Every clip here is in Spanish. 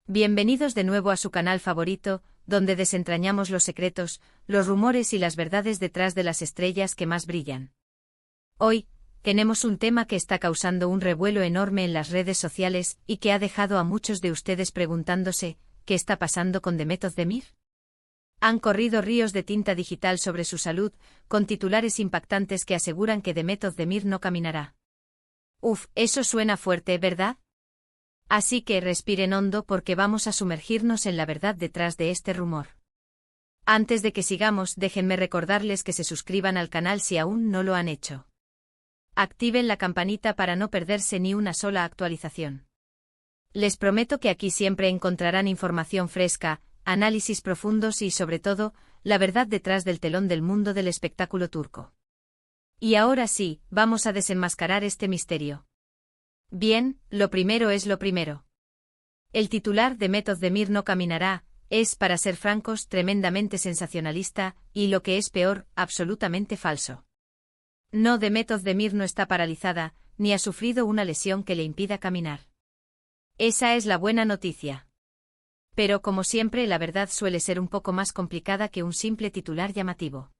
Bienvenidos de nuevo a su canal favorito, donde desentrañamos los secretos, los rumores y las verdades detrás de las estrellas que más brillan. Hoy, tenemos un tema que está causando un revuelo enorme en las redes sociales y que ha dejado a muchos de ustedes preguntándose, ¿qué está pasando con Demet Özdemir? Han corrido ríos de tinta digital sobre su salud, con titulares impactantes que aseguran que Demet Özdemir no caminará. Uf, eso suena fuerte, ¿verdad? Así que respiren hondo porque vamos a sumergirnos en la verdad detrás de este rumor. Antes de que sigamos, déjenme recordarles que se suscriban al canal si aún no lo han hecho. Activen la campanita para no perderse ni una sola actualización. Les prometo que aquí siempre encontrarán información fresca, análisis profundos y, sobre todo, la verdad detrás del telón del mundo del espectáculo turco. Y ahora sí, vamos a desenmascarar este misterio. Bien, lo primero es lo primero. El titular Demet Özdemir no caminará es, para ser francos, tremendamente sensacionalista y, lo que es peor, absolutamente falso. No, Demet Özdemir no está paralizada, ni ha sufrido una lesión que le impida caminar. Esa es la buena noticia. Pero como siempre, la verdad suele ser un poco más complicada que un simple titular llamativo.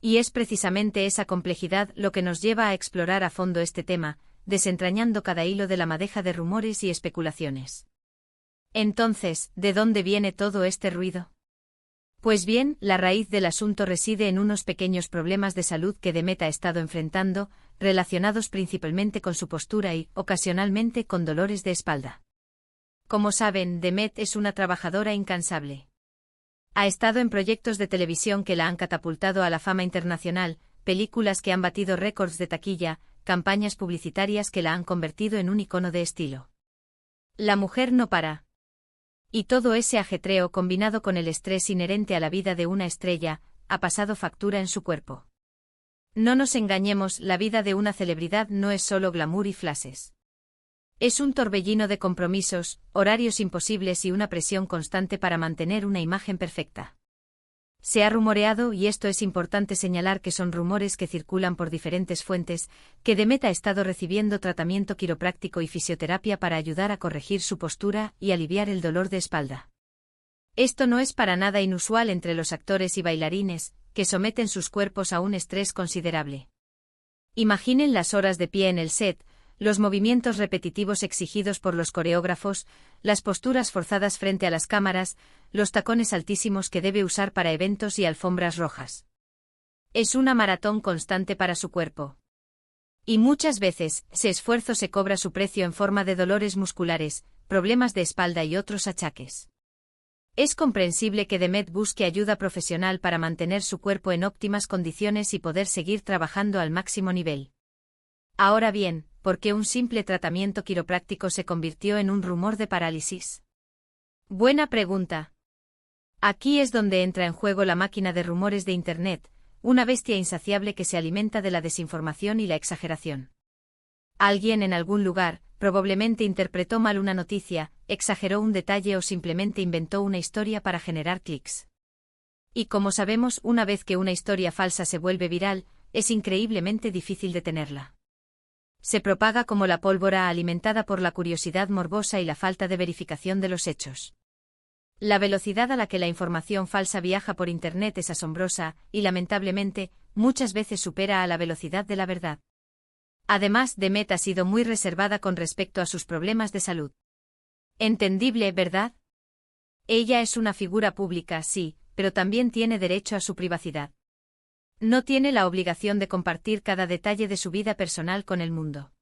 Y es precisamente esa complejidad lo que nos lleva a explorar a fondo este tema, desentrañando cada hilo de la madeja de rumores y especulaciones. Entonces, ¿de dónde viene todo este ruido? Pues bien, la raíz del asunto reside en unos pequeños problemas de salud que Demet ha estado enfrentando, relacionados principalmente con su postura y, ocasionalmente, con dolores de espalda. Como saben, Demet es una trabajadora incansable. Ha estado en proyectos de televisión que la han catapultado a la fama internacional, películas que han batido récords de taquilla, campañas publicitarias que la han convertido en un icono de estilo. La mujer no para. Y todo ese ajetreo combinado con el estrés inherente a la vida de una estrella, ha pasado factura en su cuerpo. No nos engañemos, la vida de una celebridad no es solo glamour y flashes. Es un torbellino de compromisos, horarios imposibles y una presión constante para mantener una imagen perfecta. Se ha rumoreado, y esto es importante señalar que son rumores que circulan por diferentes fuentes, que Demet ha estado recibiendo tratamiento quiropráctico y fisioterapia para ayudar a corregir su postura y aliviar el dolor de espalda. Esto no es para nada inusual entre los actores y bailarines, que someten sus cuerpos a un estrés considerable. Imaginen las horas de pie en el set, los movimientos repetitivos exigidos por los coreógrafos, las posturas forzadas frente a las cámaras, los tacones altísimos que debe usar para eventos y alfombras rojas. Es una maratón constante para su cuerpo. Y muchas veces, ese esfuerzo se cobra su precio en forma de dolores musculares, problemas de espalda y otros achaques. Es comprensible que Demet busque ayuda profesional para mantener su cuerpo en óptimas condiciones y poder seguir trabajando al máximo nivel. Ahora bien, ¿por qué un simple tratamiento quiropráctico se convirtió en un rumor de parálisis? Buena pregunta. Aquí es donde entra en juego la máquina de rumores de Internet, una bestia insaciable que se alimenta de la desinformación y la exageración. Alguien en algún lugar, probablemente interpretó mal una noticia, exageró un detalle o simplemente inventó una historia para generar clics. Y como sabemos, una vez que una historia falsa se vuelve viral, es increíblemente difícil detenerla. Se propaga como la pólvora alimentada por la curiosidad morbosa y la falta de verificación de los hechos. La velocidad a la que la información falsa viaja por Internet es asombrosa y, lamentablemente, muchas veces supera a la velocidad de la verdad. Además, Demet ha sido muy reservada con respecto a sus problemas de salud. Entendible, ¿verdad? Ella es una figura pública, sí, pero también tiene derecho a su privacidad. No tiene la obligación de compartir cada detalle de su vida personal con el mundo.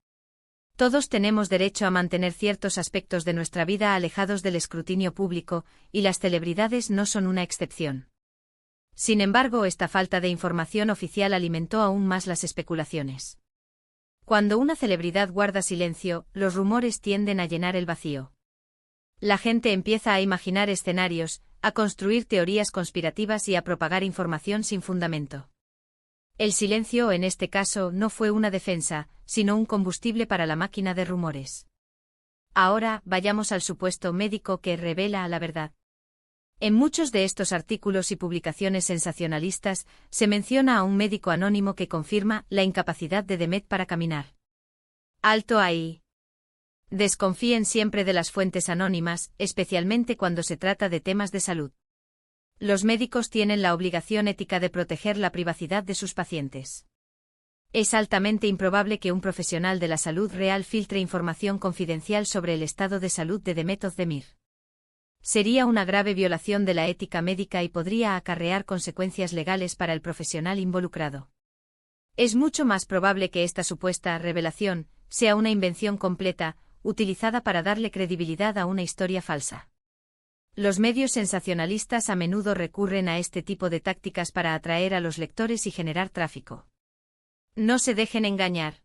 Todos tenemos derecho a mantener ciertos aspectos de nuestra vida alejados del escrutinio público, y las celebridades no son una excepción. Sin embargo, esta falta de información oficial alimentó aún más las especulaciones. Cuando una celebridad guarda silencio, los rumores tienden a llenar el vacío. La gente empieza a imaginar escenarios, a construir teorías conspirativas y a propagar información sin fundamento. El silencio, en este caso, no fue una defensa, sino un combustible para la máquina de rumores. Ahora, vayamos al supuesto médico que revela la verdad. En muchos de estos artículos y publicaciones sensacionalistas, se menciona a un médico anónimo que confirma la incapacidad de Demet para caminar. Alto ahí. Desconfíen siempre de las fuentes anónimas, especialmente cuando se trata de temas de salud. Los médicos tienen la obligación ética de proteger la privacidad de sus pacientes. Es altamente improbable que un profesional de la salud real filtre información confidencial sobre el estado de salud de Demet Özdemir. Sería una grave violación de la ética médica y podría acarrear consecuencias legales para el profesional involucrado. Es mucho más probable que esta supuesta revelación sea una invención completa, utilizada para darle credibilidad a una historia falsa. Los medios sensacionalistas a menudo recurren a este tipo de tácticas para atraer a los lectores y generar tráfico. No se dejen engañar.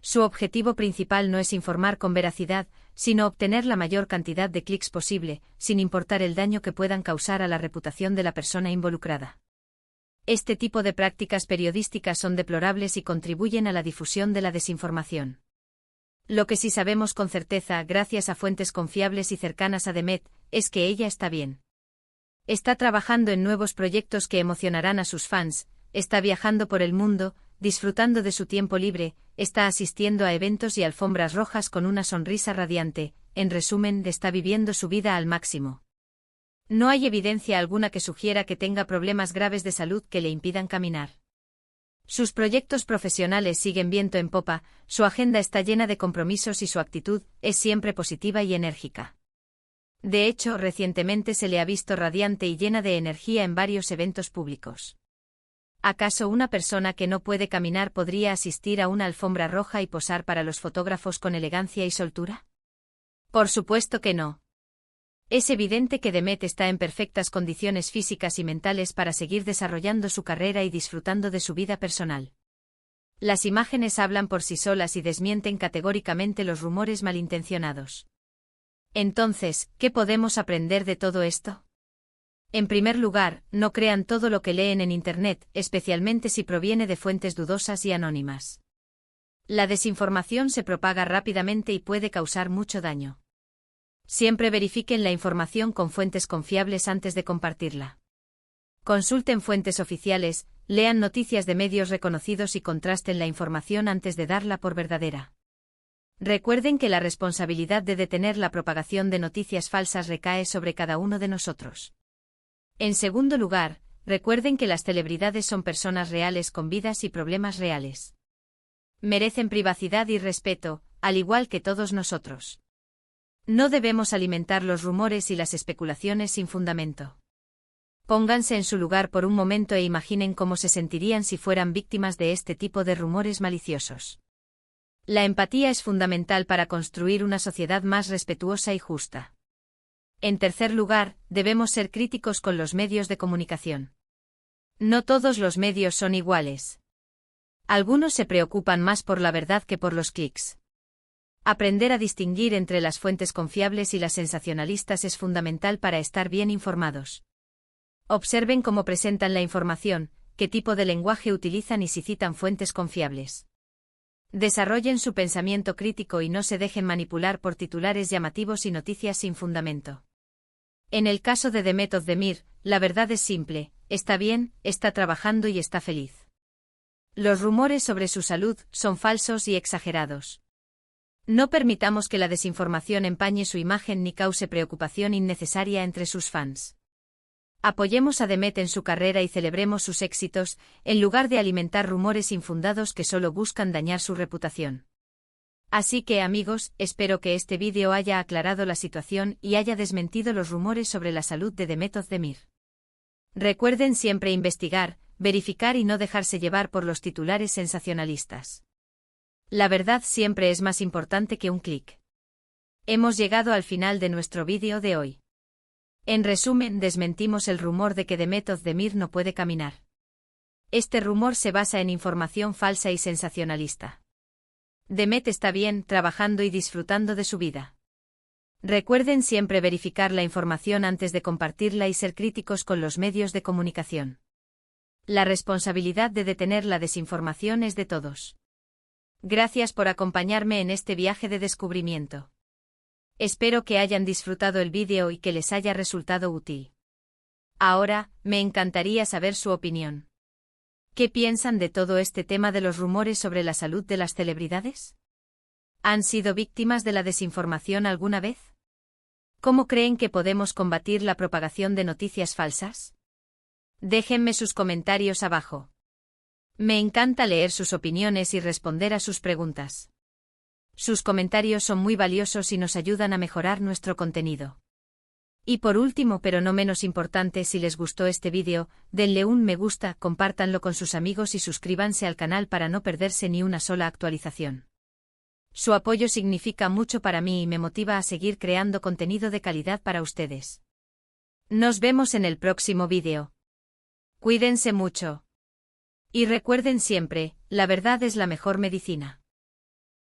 Su objetivo principal no es informar con veracidad, sino obtener la mayor cantidad de clics posible, sin importar el daño que puedan causar a la reputación de la persona involucrada. Este tipo de prácticas periodísticas son deplorables y contribuyen a la difusión de la desinformación. Lo que sí sabemos con certeza, gracias a fuentes confiables y cercanas a Demet, es que ella está bien. Está trabajando en nuevos proyectos que emocionarán a sus fans, está viajando por el mundo, disfrutando de su tiempo libre, está asistiendo a eventos y alfombras rojas con una sonrisa radiante, en resumen, está viviendo su vida al máximo. No hay evidencia alguna que sugiera que tenga problemas graves de salud que le impidan caminar. Sus proyectos profesionales siguen viento en popa, su agenda está llena de compromisos y su actitud es siempre positiva y enérgica. De hecho, recientemente se le ha visto radiante y llena de energía en varios eventos públicos. ¿Acaso una persona que no puede caminar podría asistir a una alfombra roja y posar para los fotógrafos con elegancia y soltura? Por supuesto que no. Es evidente que Demet está en perfectas condiciones físicas y mentales para seguir desarrollando su carrera y disfrutando de su vida personal. Las imágenes hablan por sí solas y desmienten categóricamente los rumores malintencionados. Entonces, ¿qué podemos aprender de todo esto? En primer lugar, no crean todo lo que leen en Internet, especialmente si proviene de fuentes dudosas y anónimas. La desinformación se propaga rápidamente y puede causar mucho daño. Siempre verifiquen la información con fuentes confiables antes de compartirla. Consulten fuentes oficiales, lean noticias de medios reconocidos y contrasten la información antes de darla por verdadera. Recuerden que la responsabilidad de detener la propagación de noticias falsas recae sobre cada uno de nosotros. En segundo lugar, recuerden que las celebridades son personas reales con vidas y problemas reales. Merecen privacidad y respeto, al igual que todos nosotros. No debemos alimentar los rumores y las especulaciones sin fundamento. Pónganse en su lugar por un momento e imaginen cómo se sentirían si fueran víctimas de este tipo de rumores maliciosos. La empatía es fundamental para construir una sociedad más respetuosa y justa. En tercer lugar, debemos ser críticos con los medios de comunicación. No todos los medios son iguales. Algunos se preocupan más por la verdad que por los clics. Aprender a distinguir entre las fuentes confiables y las sensacionalistas es fundamental para estar bien informados. Observen cómo presentan la información, qué tipo de lenguaje utilizan y si citan fuentes confiables. Desarrollen su pensamiento crítico y no se dejen manipular por titulares llamativos y noticias sin fundamento. En el caso de Demet Özdemir, la verdad es simple: está bien, está trabajando y está feliz. Los rumores sobre su salud son falsos y exagerados. No permitamos que la desinformación empañe su imagen ni cause preocupación innecesaria entre sus fans. Apoyemos a Demet en su carrera y celebremos sus éxitos, en lugar de alimentar rumores infundados que solo buscan dañar su reputación. Así que, amigos, espero que este vídeo haya aclarado la situación y haya desmentido los rumores sobre la salud de Demet Özdemir. Recuerden siempre investigar, verificar y no dejarse llevar por los titulares sensacionalistas. La verdad siempre es más importante que un clic. Hemos llegado al final de nuestro vídeo de hoy. En resumen, desmentimos el rumor de que Demet Özdemir no puede caminar. Este rumor se basa en información falsa y sensacionalista. Demet está bien, trabajando y disfrutando de su vida. Recuerden siempre verificar la información antes de compartirla y ser críticos con los medios de comunicación. La responsabilidad de detener la desinformación es de todos. Gracias por acompañarme en este viaje de descubrimiento. Espero que hayan disfrutado el vídeo y que les haya resultado útil. Ahora, me encantaría saber su opinión. ¿Qué piensan de todo este tema de los rumores sobre la salud de las celebridades? ¿Han sido víctimas de la desinformación alguna vez? ¿Cómo creen que podemos combatir la propagación de noticias falsas? Déjenme sus comentarios abajo. Me encanta leer sus opiniones y responder a sus preguntas. Sus comentarios son muy valiosos y nos ayudan a mejorar nuestro contenido. Y por último, pero no menos importante, si les gustó este vídeo, denle un me gusta, compártanlo con sus amigos y suscríbanse al canal para no perderse ni una sola actualización. Su apoyo significa mucho para mí y me motiva a seguir creando contenido de calidad para ustedes. Nos vemos en el próximo vídeo. Cuídense mucho. Y recuerden siempre, la verdad es la mejor medicina.